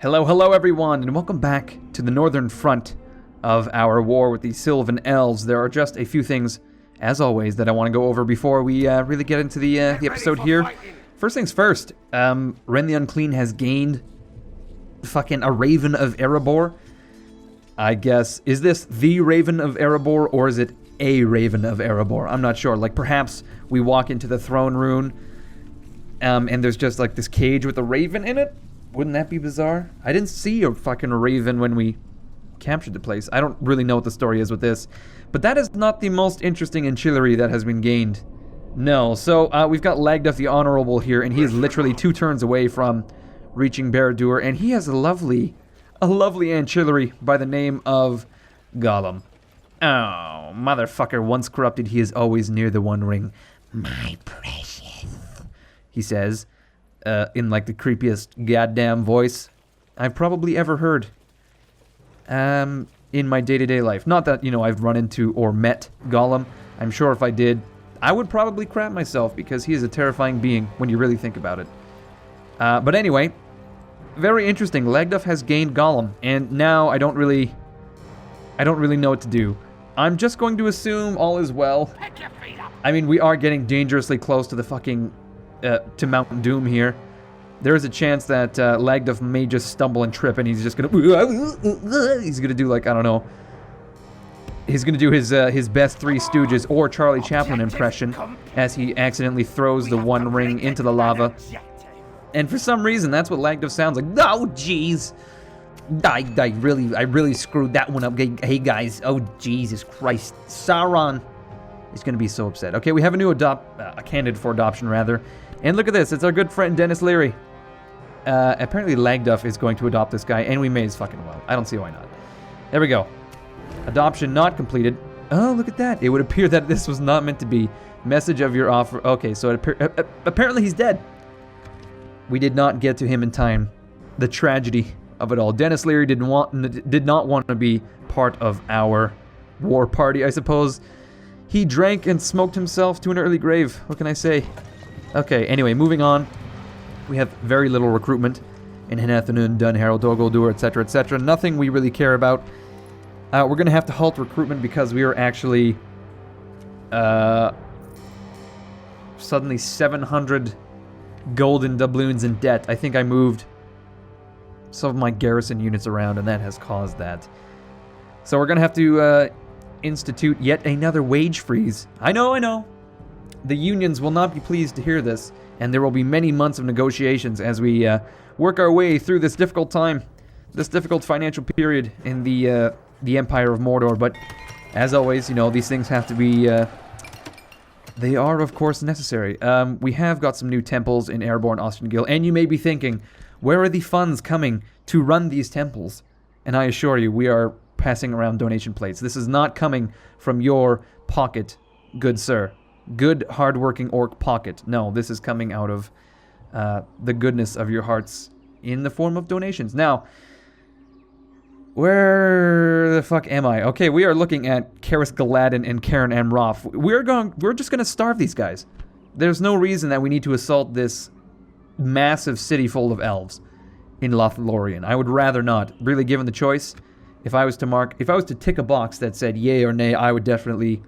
Hello everyone, and welcome back to the northern front of our war with the Sylvan Elves. There are just a few things, as always, that I want to go over before we really get into the episode here. First things first, Ren the Unclean has gained fucking a Raven of Erebor. I guess, is this the Raven of Erebor, or is it a Raven of Erebor? I'm not sure. Like, perhaps we walk into the throne room, and there's just like this cage with a raven in it? Wouldn't that be bizarre? I didn't see a fucking raven when we captured the place. I don't really know what the story is with this. But that is not the most interesting ancillary that has been gained. No, so we've got Lagduff the Honorable here, and he is literally 2 turns away from reaching Barad-dûr, and he has a lovely ancillary by the name of Gollum. Oh, motherfucker, once corrupted, he is always near the One Ring. My precious, he says. In like the creepiest goddamn voice I've probably ever heard in my day-to-day life. Not that, you know, I've run into or met Gollum. I'm sure if I did, I would probably crap myself because he is a terrifying being when you really think about it. But anyway, very interesting. Lagduff has gained Gollum, and now I don't really know what to do. I'm just going to assume all is well. I mean, we are getting dangerously close to the fucking to Mount Doom here. There is a chance that Lagduff may just stumble and trip, and he's just gonna do like, I don't know. He's gonna do his best Three Stooges or Charlie Chaplin impression as he accidentally throws the One Ring into the lava. And for some reason, that's what Lagduff sounds like. Oh, jeez. I really screwed that one up. Hey guys, oh Jesus Christ, Sauron is gonna be so upset. Okay, we have a new a candidate for adoption rather. And look at this, it's our good friend Dennis Leary. Apparently Lagduff is going to adopt this guy, and we may as fucking well. I don't see why not. There we go. Adoption not completed. Oh, look at that. It would appear that this was not meant to be. Message of your offer. Okay, so apparently he's dead. We did not get to him in time. The tragedy of it all. Dennis Leary did not want to be part of our war party, I suppose. He drank and smoked himself to an early grave. What can I say? Okay, anyway, moving on. We have very little recruitment in Henathanun, Dunharrow, Dol-Guldur, etc., etc. Nothing we really care about. We're going to have to halt recruitment because we are actually suddenly 700 golden doubloons in debt. I think I moved some of my garrison units around, and that has caused that. So we're going to have to institute yet another wage freeze. I know. The unions will not be pleased to hear this, and there will be many months of negotiations as we work our way through this difficult time, this difficult financial period in the Empire of Mordor. But as always, you know, these things have to be, they are of course necessary. We have got some new temples in Erebor and Ostengil, and you may be thinking, where are the funds coming to run these temples? And I assure you, we are passing around donation plates. This is not coming from your pocket, good sir. Good, hard-working orc pocket. No, this is coming out of the goodness of your hearts in the form of donations. Now, where the fuck am I? Okay, we are looking at Karis Galadin and Karen Amroth. We're just gonna starve these guys. There's no reason that we need to assault this massive city full of elves in Lothlorien. I would rather not. Really, given the choice, if I was to tick a box that said yay or nay, I would definitely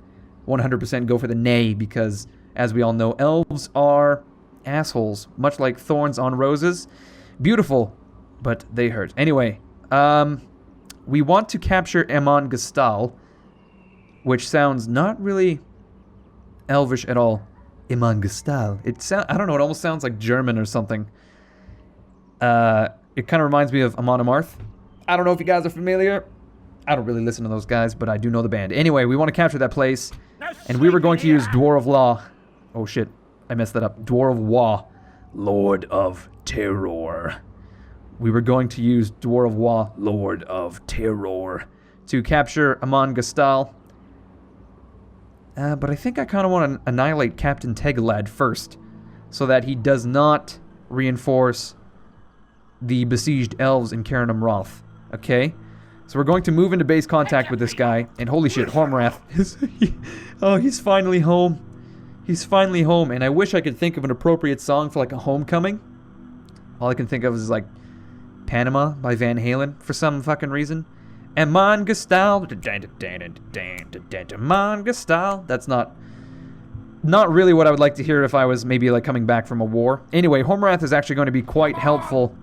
100% go for the nay, because, as we all know, elves are assholes, much like thorns on roses. Beautiful, but they hurt. Anyway, we want to capture Amon Gestal, which sounds not really Elvish at all. Amon Gestal. I don't know, it almost sounds like German or something. It kind of reminds me of Amon Amarth. I don't know if you guys are familiar. I don't really listen to those guys, but I do know the band. Anyway, we want to capture that place. And we were going to use Dwarf of Law. Oh shit, I messed that up. Dwarf of Wa, Lord of Terror. We were going to use Dwarf of Wa, Lord of Terror, to capture Amon Gestal. But I think I kind of want to annihilate Captain Tegalad first, so that he does not reinforce the besieged elves in Karen Amroth. Okay? So we're going to move into base contact with this guy, and holy shit, Hoarmurath. Oh, he's finally home. He's finally home, and I wish I could think of an appropriate song for like a homecoming. All I can think of is like, Panama by Van Halen for some fucking reason. Amon Gestal. Amon Gestal. That's not really what I would like to hear if I was maybe like coming back from a war. Anyway, Hoarmurath is actually going to be quite helpful.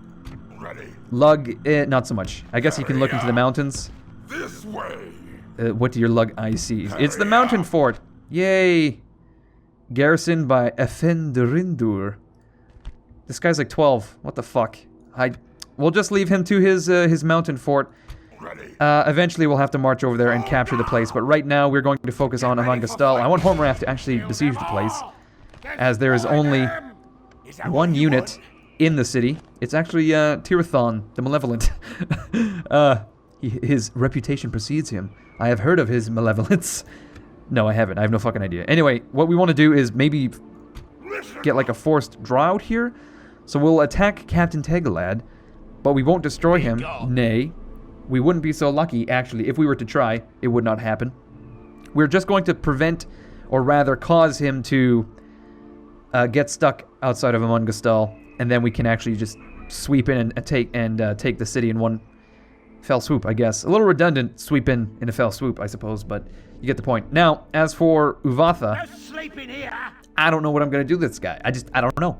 Lug, not so much. I guess you can look into the mountains. This way. What do your lug eyes see? It's the mountain fort. Yay. Garrisoned by Efendirindur. This guy's like 12. What the fuck? We'll just leave him to his mountain fort. Eventually we'll have to march over there and capture the place, but right now we're going to focus on Amon Gestal. I want Hoarmurath to actually besiege the place, as there is only one unit in the city. It's actually Tirathon, the Malevolent. His reputation precedes him. I have heard of his malevolence. No, I haven't. I have no fucking idea. Anyway, what we want to do is maybe get like a forced draw out here. So we'll attack Captain Tegalad, but we won't destroy him. Nay, we wouldn't be so lucky, actually. If we were to try, it would not happen. We're just going to prevent, or rather cause him to get stuck outside of Amon Gestal, and then we can actually just sweep in and take the city in one fell swoop, I guess. A little redundant, sweep in a fell swoop, I suppose, but you get the point. Now, as for Uvatha, I don't know what I'm going to do with this guy. I don't know.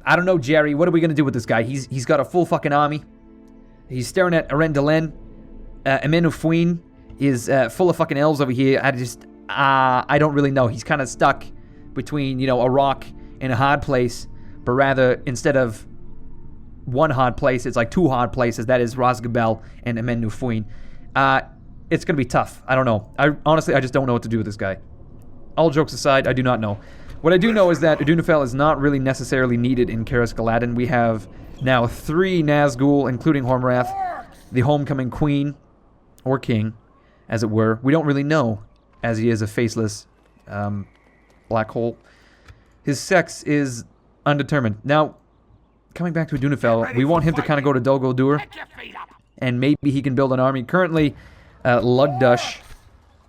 I don't know, Jerry. What are we going to do with this guy? He's got a full fucking army. He's staring at Arendalen. Amenufuin is full of fucking elves over here. I don't really know. He's kind of stuck between, a rock and a hard place, but rather, instead of one hard place, it's like two hard places. That is Rosgabel and Amenufuin. It's going to be tough. I don't know. Honestly, I just don't know what to do with this guy. All jokes aside, I do not know. What I do know is that Udunafel is not really necessarily needed in Karas Galadin. We have now 3 Nazgul, including Hoarmurath, the homecoming queen, or king, as it were. We don't really know, as he is a faceless black hole. His sex is undetermined. Now, coming back to Udunafel, we want him to kind of go to Dol Guldur, and maybe he can build an army. Currently, Lugdush,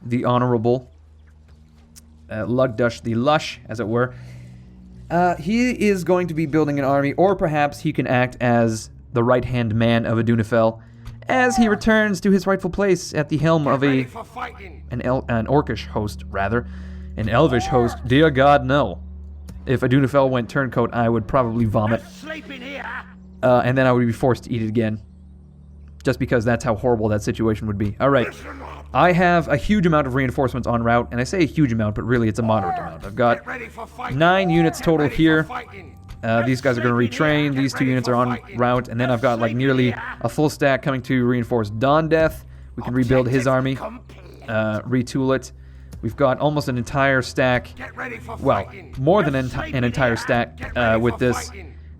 the Honorable, Lugdush the Lush, as it were, he is going to be building an army, or perhaps he can act as the right-hand man of Udunafel as he returns to his rightful place at the helm of an Orcish host, rather. An Elvish host, dear God, no. If Udunafel went turncoat, I would probably vomit. And then I would be forced to eat it again. Just because that's how horrible that situation would be. Alright. I have a huge amount of reinforcements en route, and I say a huge amount, but really it's a moderate amount. I've got 9 units total here. These guys are going to retrain. These 2 units are en route, and then I've got like nearly a full stack coming to reinforce Dondeth. We can rebuild his army, retool it. We've got almost an entire stack, well, more than an entire stack with this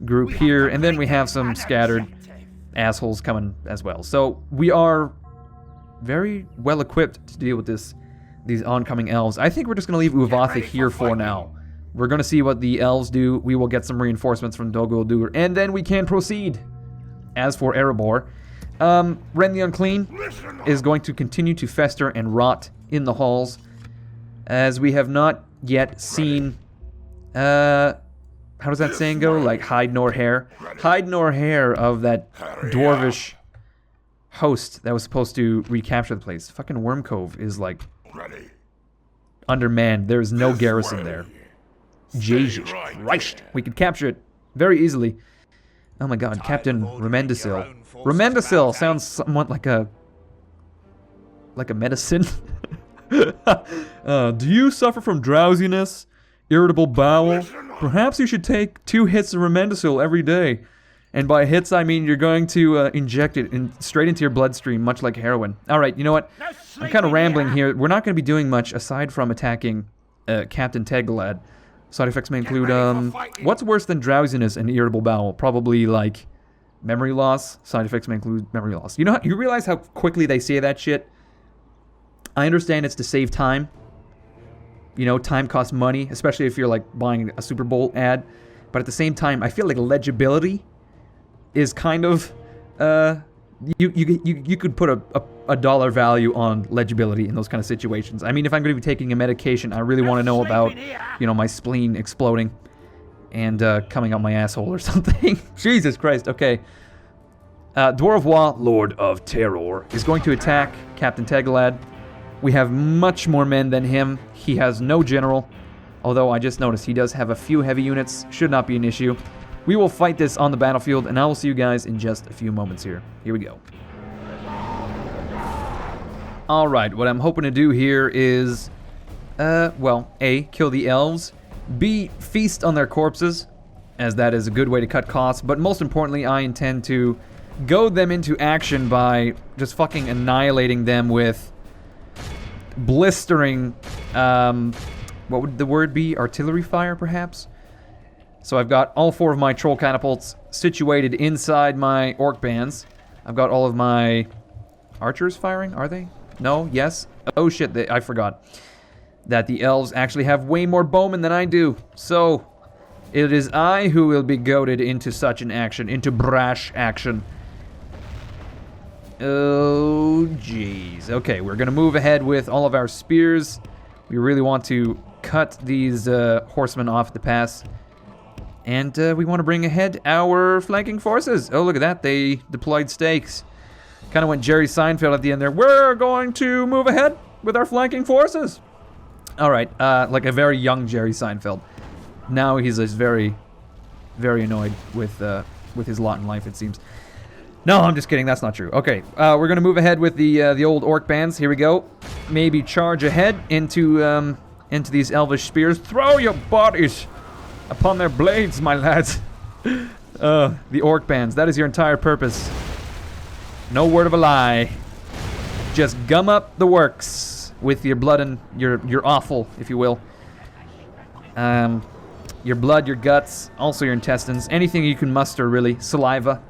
group here, and then we have some scattered assholes coming as well. So we are very well equipped to deal with these oncoming elves. I think we're just going to leave Uvatha here for now. We're going to see what the elves do. We will get some reinforcements from Dol Guldur, and then we can proceed. As for Erebor, Ren the Unclean is going to continue to fester and rot in the halls, as we have not yet seen, how does that saying go? Like, hide nor hair? Hide nor hair of that dwarvish host that was supposed to recapture the place. Fucking Worm Cove is, like, undermanned. There's no garrison there. Jesus Christ. We could capture it very easily. Oh my god, Captain Remendasil. Remendasil sounds somewhat like a medicine. Do you suffer from drowsiness, irritable bowel? Perhaps you should take 2 hits of Remendasil every day. And by hits, I mean you're going to inject it straight into your bloodstream, much like heroin. Alright, you know what? I'm kind of rambling here. We're not going to be doing much aside from attacking Captain Tegalad. Side effects may include, what's worse than drowsiness and irritable bowel? Probably, like, memory loss. Side effects may include memory loss. You realize how quickly they say that shit? I understand it's to save time. Time costs money, especially if you're, like, buying a Super Bowl ad. But at the same time, I feel like legibility is kind of, you could put a dollar value on legibility in those kind of situations. I mean, if I'm going to be taking a medication, I really want to know about, my spleen exploding and coming out my asshole or something. Jesus Christ, okay. Dwarvois, Lord of Terror, is going to attack Captain Tegalad. We have much more men than him. He has no general, although I just noticed he does have a few heavy units. Should not be an issue. We will fight this on the battlefield, and I will see you guys in just a few moments here. Here we go. Alright, what I'm hoping to do here is, well, A, kill the elves, B, feast on their corpses, as that is a good way to cut costs, but most importantly, I intend to goad them into action by just fucking annihilating them with blistering, what would the word be? Artillery fire, perhaps? So I've got all 4 of my troll catapults situated inside my orc bands. I've got all of my archers firing, are they? No? Yes? Oh shit, I forgot that the elves actually have way more bowmen than I do. So, it is I who will be goaded into such an action, into brash action. Oh, jeez. Okay, we're gonna move ahead with all of our spears. We really want to cut these horsemen off the pass. And we want to bring ahead our flanking forces. Oh, look at that. They deployed stakes. Kind of went Jerry Seinfeld at the end there. We're going to move ahead with our flanking forces. All right, like a very young Jerry Seinfeld. Now he's just very, very annoyed with his lot in life, it seems. No, I'm just kidding. That's not true. Okay, we're going to move ahead with the old orc bands. Here we go. Maybe charge ahead into these elvish spears. Throw your bodies upon their blades, my lads. The orc bands. That is your entire purpose. No word of a lie. Just gum up the works with your blood and your offal, if you will. Your blood, your guts, also your intestines. Anything you can muster, really. Saliva.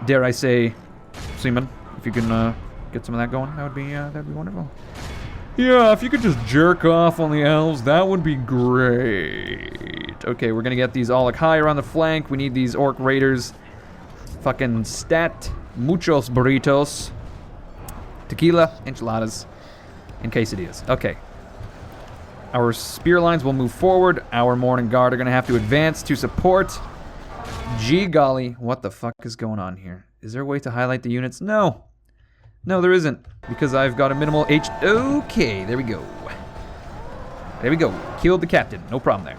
Dare I say, semen. If you can get some of that going, that'd be wonderful. Yeah, if you could just jerk off on the elves, that would be great. Okay, we're gonna get these all higher on the flank. We need these orc raiders. Fucking stat. Muchos burritos. Tequila, enchiladas, and quesadillas. Okay. Our spear lines will move forward. Our Morning Guard are gonna have to advance to support. Gee golly, what the fuck is going on here? Is there a way to highlight the units? No. No, there isn't. Because I've got a minimal H... Okay, there we go. There we go. Killed the captain. No problem there.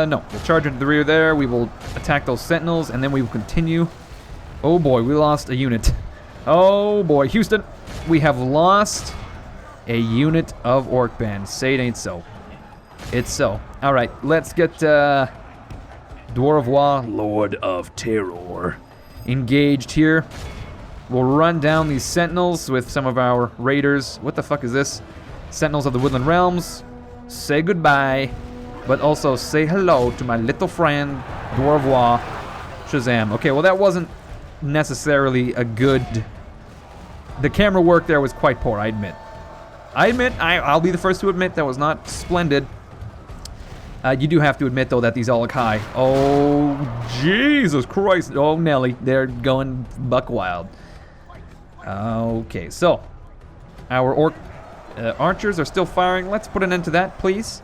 No. We'll charge into the rear there. We will attack those sentinels, and then we will continue. Oh boy, we lost a unit. Oh boy, Houston. We have lost a unit of orc band. Say it ain't so. It's so. Alright, let's get... Dwarvois, Lord of Terror, engaged here. We'll run down these sentinels with some of our raiders. What the fuck is this? Sentinels of the Woodland Realms. Say goodbye, but also say hello to my little friend, Dwarvois Shazam. Okay, well that wasn't necessarily a good... The camera work there was quite poor, I admit. I'll be the first to admit that was not splendid. You do have to admit, though, that these all look high. Oh, Jesus Christ. Oh, Nelly. They're going buck wild. Okay, so. Our orc archers are still firing. Let's put an end to that, please.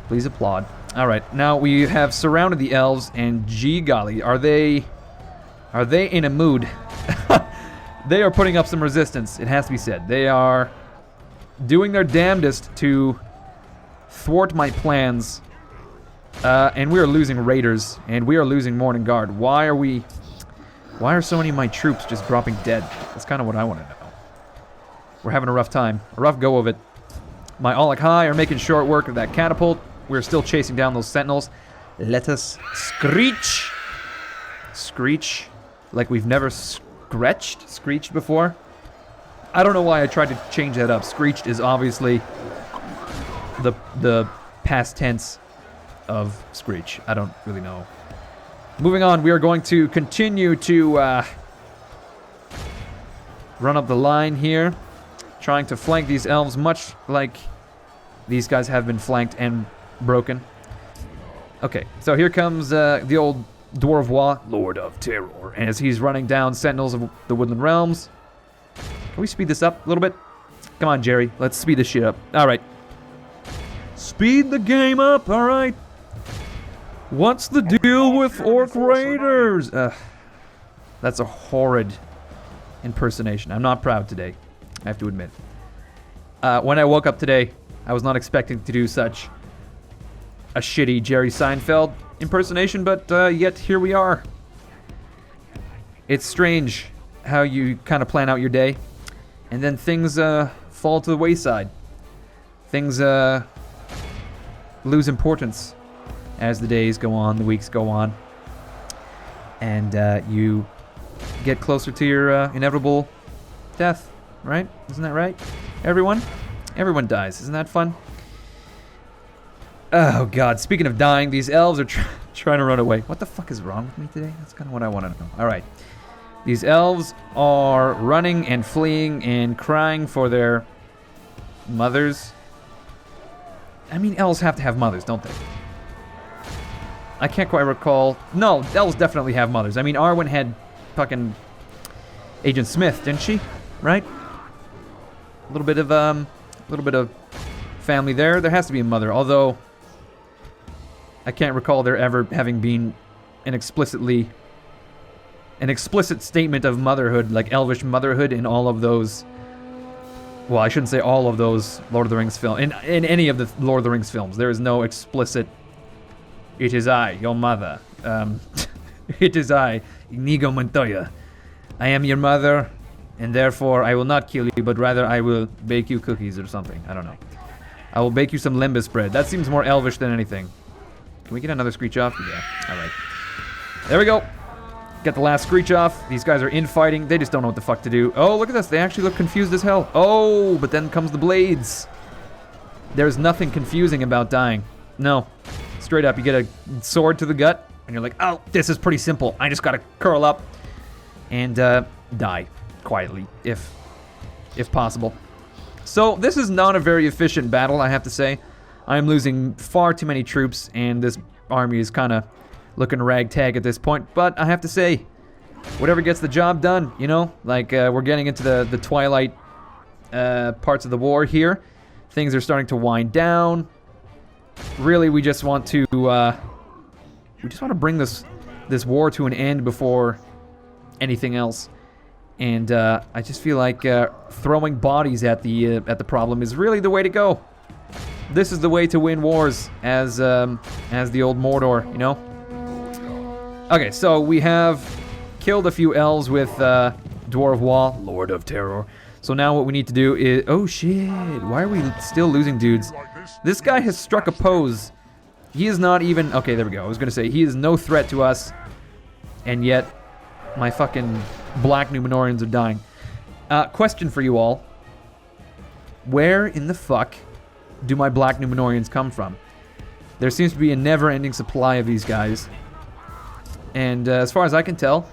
Please applaud. All right, now we have surrounded the elves, and gee golly, are they in a mood? They are putting up some resistance, it has to be said. They are doing their damnedest to thwart my plans. And we are losing raiders, and we are losing Morning Guard. Why are so many of my troops just dropping dead? That's kind of what I want to know. We're having a rough time. A rough go of it. My Alec High are making short work of that catapult. We're still chasing down those sentinels. Let us screech. Screech like we've never screeched before. I don't know why I tried to change that up. Screeched is obviously the past tense of screech. I don't really know. Moving on, we are going to continue to run up the line here, trying to flank these elves much like these guys have been flanked and broken. Okay, so here comes the old Dwarvois, Lord of Terror, as he's running down sentinels of the Woodland Realms. Can we speed this up a little bit? Come on, Jerry. Let's speed this shit up. All right. Speed the game up, all right? What's the deal with orc raiders? That's a horrid impersonation. I'm not proud today, I have to admit. When I woke up today, I was not expecting to do such a shitty Jerry Seinfeld impersonation, but yet here we are. It's strange how you kind of plan out your day, and then things fall to the wayside. Things lose importance as the days go on, the weeks go on, and you get closer to your inevitable death, right? Isn't that right? Everyone dies. Isn't that fun? Oh god, speaking of dying, these elves are trying to run away. What the fuck is wrong with me today? That's kind of what I want to know. Alright. These elves are running and fleeing and crying for their mothers. I mean, elves have to have mothers, don't they? I can't quite recall. No, elves definitely have mothers. I mean, Arwen had fucking Agent Smith, didn't she? Right? A little bit of family there. There has to be a mother, although I can't recall there ever having been an explicit statement of motherhood, like Elvish motherhood, in all of those. Well, I shouldn't say all of those Lord of the Rings films. In any of the Lord of the Rings films, there is no explicit. It is I, your mother. It is I, Inigo Montoya. I am your mother, and therefore I will not kill you, but rather I will bake you cookies or something. I don't know. I will bake you some limbus bread. That seems more Elvish than anything. Can we get another screech off? Yeah. All right. There we go. Get the last screech off. These guys are infighting. They just don't know what the fuck to do. Oh, look at this. They actually look confused as hell. Oh, but then comes the blades. There's nothing confusing about dying. No. Straight up, you get a sword to the gut, and you're like, oh, this is pretty simple. I just gotta curl up and die quietly, if possible. So this is not a very efficient battle, I have to say. I am losing far too many troops, and this army is kind of looking ragtag at this point. But I have to say, whatever gets the job done, you know? Like, we're getting into the twilight parts of the war here. Things are starting to wind down. Really, we just want to bring this war to an end before anything else. And I just feel like throwing bodies at the problem is really the way to go. This is the way to win wars, as the old Mordor, you know. Okay, so we have killed a few elves with Dwarf Wall, Lord of Terror. So now what we need to do is... Oh shit, why are we still losing dudes? This guy has struck a pose. He is not even... Okay, there we go. I was going to say, he is no threat to us. And yet, my fucking black Numenorians are dying. Question for you all. Where in the fuck do my black Numenorians come from? There seems to be a never-ending supply of these guys. And as far as I can tell,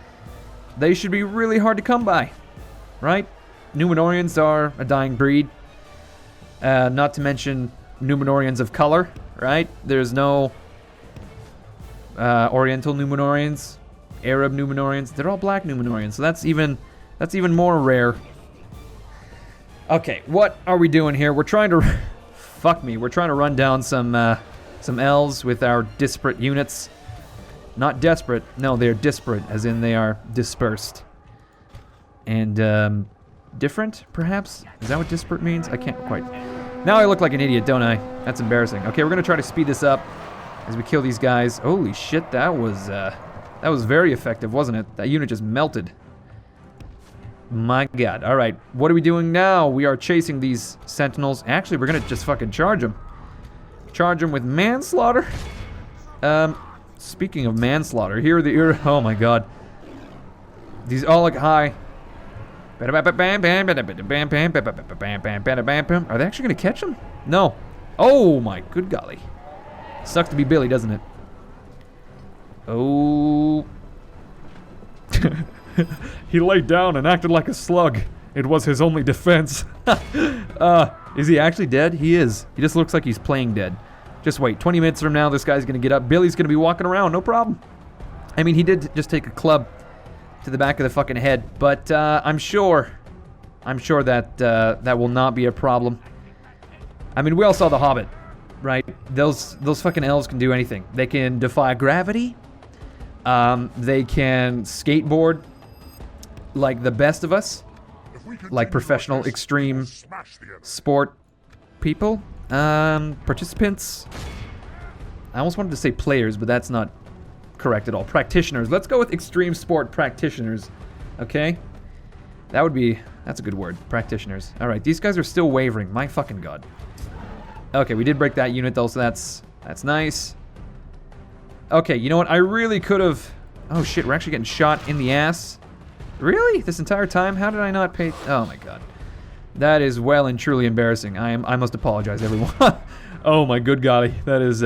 they should be really hard to come by. Right? Numenorians are a dying breed. Not to mention Numenorians of color, right? There's no Oriental Numenorians, Arab Numenorians. They're all black Numenorians, so that's even more rare. Okay, what are we doing here? We're trying to we're trying to run down some elves with our disparate units. Not desperate. No, they're disparate, as in they are dispersed. And different, perhaps? Is that what disparate means? I can't quite. Now I look like an idiot, don't I? That's embarrassing. Okay, we're gonna try to speed this up as we kill these guys. Holy shit, that was very effective, wasn't it? That unit just melted. My god. All right, what are we doing now? We are chasing these sentinels. Actually, we're gonna just fucking charge them. Charge them with manslaughter. Speaking of manslaughter, here are the oh my god. These all look high. Are they actually gonna catch him? No. Oh my good golly. Sucks to be Billy, doesn't it? Oh. He laid down and acted like a slug. It was his only defense. Is he actually dead? He is. He just looks like he's playing dead. Just wait, 20 minutes from now, this guy's gonna get up. Billy's gonna be walking around, no problem. I mean, he did just take a club to the back of the fucking head, but I'm sure that that will not be a problem. I mean, we all saw The Hobbit, right? Those fucking elves can do anything. They can defy gravity. They can skateboard like the best of us, like professional extreme sport people, participants. I almost wanted to say players, but that's not correct at all. Practitioners. Let's go with extreme sport practitioners. Okay? That's a good word. Practitioners. Alright, these guys are still wavering. My fucking god. Okay, we did break that unit though, so that's nice. Okay, you know what? I really could have... Oh shit, we're actually getting shot in the ass. Really? This entire time? How did I not pay... Oh my god. That is well and truly embarrassing. I must apologize, everyone. Oh my good golly. That is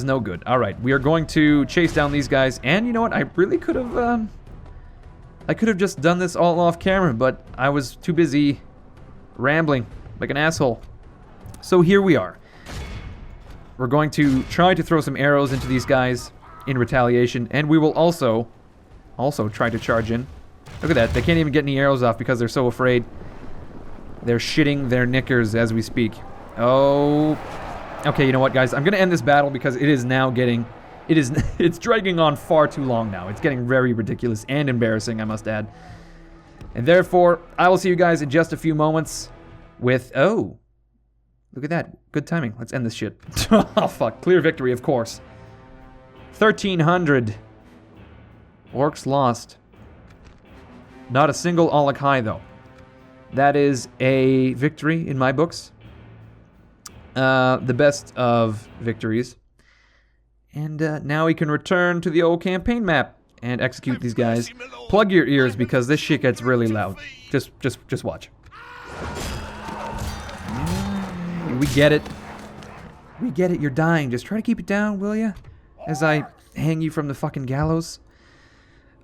no good. Alright, we are going to chase down these guys. And you know what? I really could have... I could have just done this all off camera, but I was too busy rambling like an asshole. So here we are. We're going to try to throw some arrows into these guys in retaliation, and we will also try to charge in. Look at that. They can't even get any arrows off because they're so afraid. They're shitting their knickers as we speak. Oh. Okay, you know what, guys? I'm going to end this battle because it is now getting... It's dragging on far too long now. It's getting very ridiculous and embarrassing, I must add. And therefore, I will see you guys in just a few moments with... Oh. Look at that. Good timing. Let's end this shit. Oh, fuck. Clear victory, of course. 1,300. Orcs lost. Not a single Alec high, though. That is a victory in my books. The best of victories. And now we can return to the old campaign map and execute these guys. Plug your ears because this shit gets really loud. Just watch. We get it. We get it. You're dying. Just try to keep it down, will ya? As I hang you from the fucking gallows.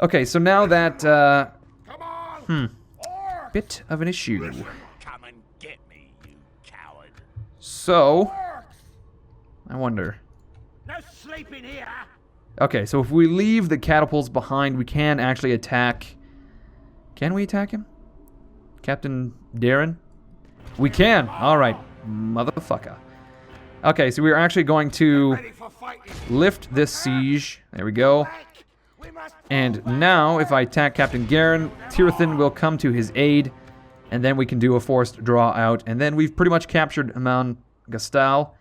Okay, so now that bit of an issue. Come and get me, you coward. So, I wonder. No sleeping here. Okay, so if we leave the catapults behind, we can actually attack. Can we attack him? Captain Darren? We can. All right, motherfucker. Okay, so we're actually going to lift this siege. There we go. And now, if I attack Captain Garen, Tirathan will come to his aid, and then we can do a forced draw out. And then we've pretty much captured Amon Gastal.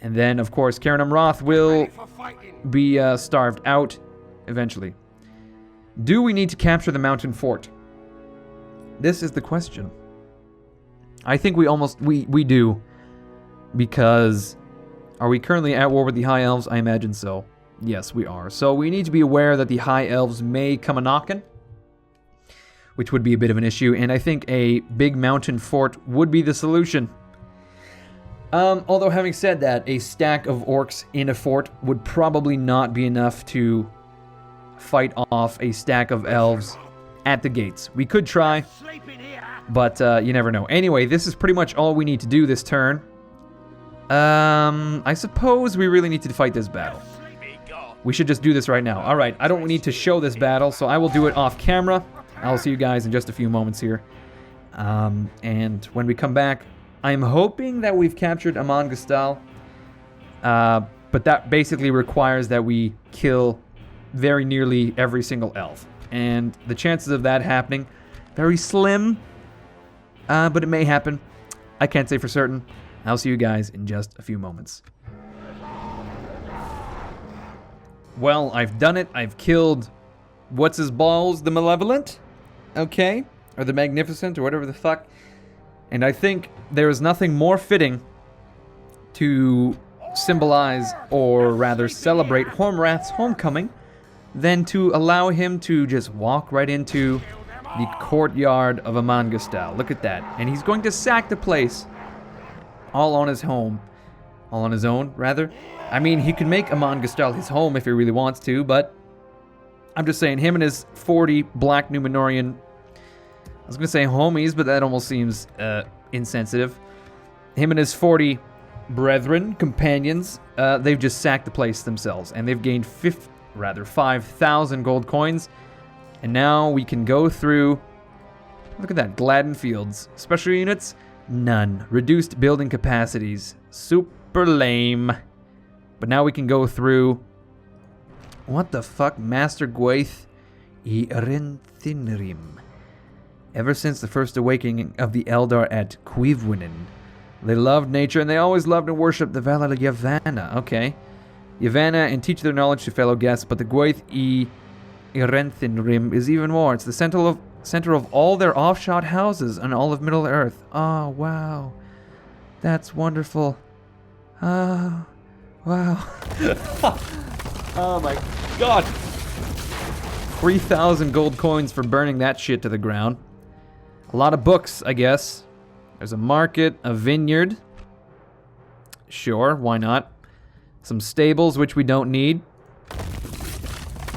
And then, of course, Hoarmurath will be starved out eventually. Do we need to capture the mountain fort? This is the question. I think we do. Because, are we currently at war with the High Elves? I imagine so. Yes, we are. So we need to be aware that the High Elves may come a-knockin', which would be a bit of an issue, and I think a big mountain fort would be the solution. Although having said that, a stack of orcs in a fort would probably not be enough to fight off a stack of elves at the gates. We could try, but you never know. Anyway, this is pretty much all we need to do this turn. I suppose we really need to fight this battle. We should just do this right now. Alright, I don't need to show this battle, so I will do it off camera. I'll see you guys in just a few moments here. And when we come back, I'm hoping that we've captured Amon Gastal. But that basically requires that we kill very nearly every single elf. And the chances of that happening, very slim. But it may happen. I can't say for certain. I'll see you guys in just a few moments. Well, I've done it. I've killed... What's his balls? The Malevolent? Okay. Or the Magnificent, or whatever the fuck. And I think there is nothing more fitting to symbolize, or rather celebrate, Hoarmurath's homecoming than to allow him to just walk right into the courtyard of Amon Gastal. Look at that. And he's going to sack the place all on his home. All on his own, rather. I mean, he can make Amon Gastal his home if he really wants to, but I'm just saying, him and his 40 black Numenorian, I was going to say homies, but that almost seems insensitive. Him and his 40 brethren, companions, they've just sacked the place themselves, and they've gained 5,000 gold coins, and now we can go through, look at that, Gladden Fields. Special units? None. Reduced building capacities. Super lame. But now we can go through... What the fuck? Master Gwaith Irenthinrim. Ever since the first awakening of the Eldar at Cuivwinen, they loved nature and they always loved and worshipped the Valar of Yavanna. Okay. Yavanna and teach their knowledge to fellow guests, but the Gwaith Irenthinrim is even more. It's the center of all their offshot houses on all of Middle-earth. Oh, wow. That's wonderful. Oh, wow. Oh my god. 3,000 gold coins for burning that shit to the ground. A lot of books, I guess. There's a market, a vineyard. Sure, why not? Some stables, which we don't need.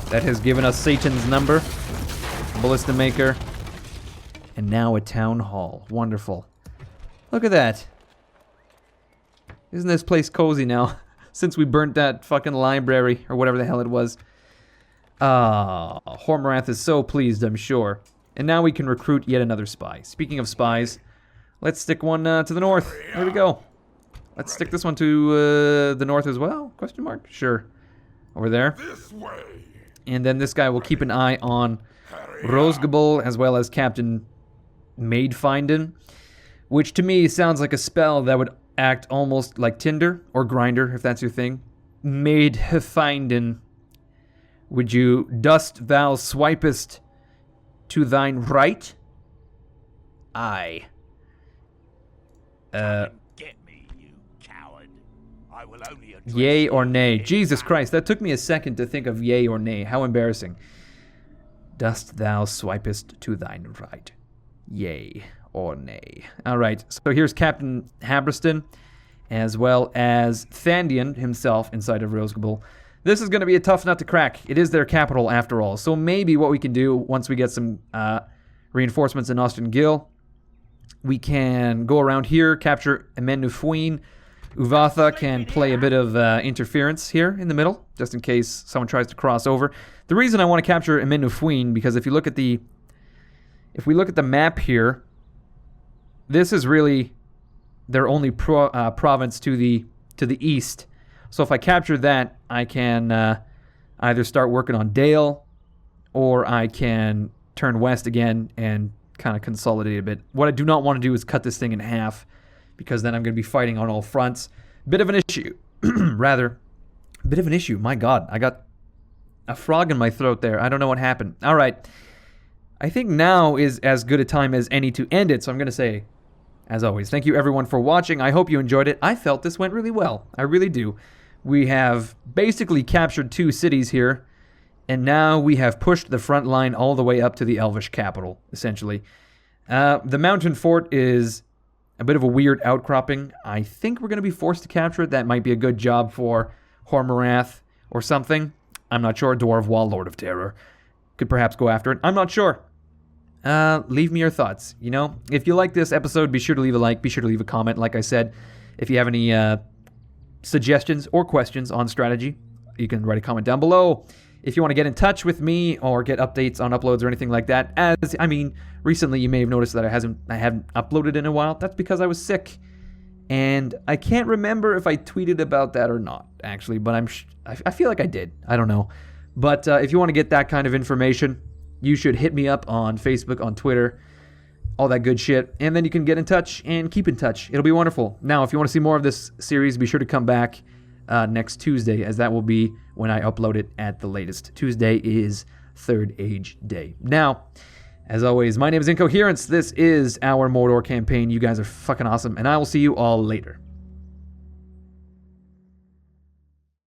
That has given us Satan's number. Ballista maker. And now a town hall. Wonderful. Look at that. Isn't this place cozy now? Since we burnt that fucking library, or whatever the hell it was. Ah, Hoarmurath is so pleased, I'm sure. And now we can recruit yet another spy. Speaking of spies, let's stick one to the north. There we go. Let's stick this one to the north as well? Question mark? Sure. Over there. This way. And then this guy will keep an eye on Rosgabel as well as Captain Maidfinden, which to me sounds like a spell that would act almost like Tinder or Grinder, if that's your thing. Maidfinden. Would you dost thou swipest to thine right? Aye. Get me, you coward. I will only address Yay or nay? you. Jesus Christ, that took me a second to think of yay or nay. How embarrassing. Dost thou swipest to thine right? Yay or nay? Alright, so here's Captain Habriston, as well as Thandian himself inside of Rosgabel. This is going to be a tough nut to crack. It is their capital after all. So maybe what we can do once we get some reinforcements in Austin Gill, we can go around here, capture Amenufuin. Uvatha can play a bit of interference here in the middle, just in case someone tries to cross over. The reason I want to capture Amenufuin, because if we look at the map here, this is really their only province to the east. So if I capture that, I can either start working on Dale, or I can turn west again and kind of consolidate a bit. What I do not want to do is cut this thing in half, because then I'm going to be fighting on all fronts. Bit of an issue. Rather, bit of an issue. My god, I got a frog in my throat there. I don't know what happened. All right. I think now is as good a time as any to end it, so I'm going to say, as always, thank you everyone for watching. I hope you enjoyed it. I felt this went really well. I really do. We have basically captured 2 cities here, and now we have pushed the front line all the way up to the Elvish capital, essentially. The mountain fort is a bit of a weird outcropping. I think we're going to be forced to capture it. That might be a good job for Hoarmurath or something. I'm not sure. Dwarf Wall Lord of Terror could perhaps go after it. I'm not sure. Leave me your thoughts. You know, if you like this episode, be sure to leave a like. Be sure to leave a comment. Like I said, if you have any suggestions or questions on strategy, you can write a comment down below. If you want to get in touch with me or get updates on uploads or anything like that, recently you may have noticed that I haven't uploaded in a while. That's because I was sick, and I can't remember if I tweeted about that or not, actually, but I feel like I did. I don't know. But if you want to get that kind of information, you should hit me up on Facebook, on Twitter, all that good shit, and then you can get in touch and keep in touch. It'll be wonderful. Now, if you want to see more of this series, be sure to come back next Tuesday, as that will be when I upload it at the latest. Tuesday is Third Age Day. Now, as always, my name is Incoherence. This is our Mordor campaign. You guys are fucking awesome, and I will see you all later.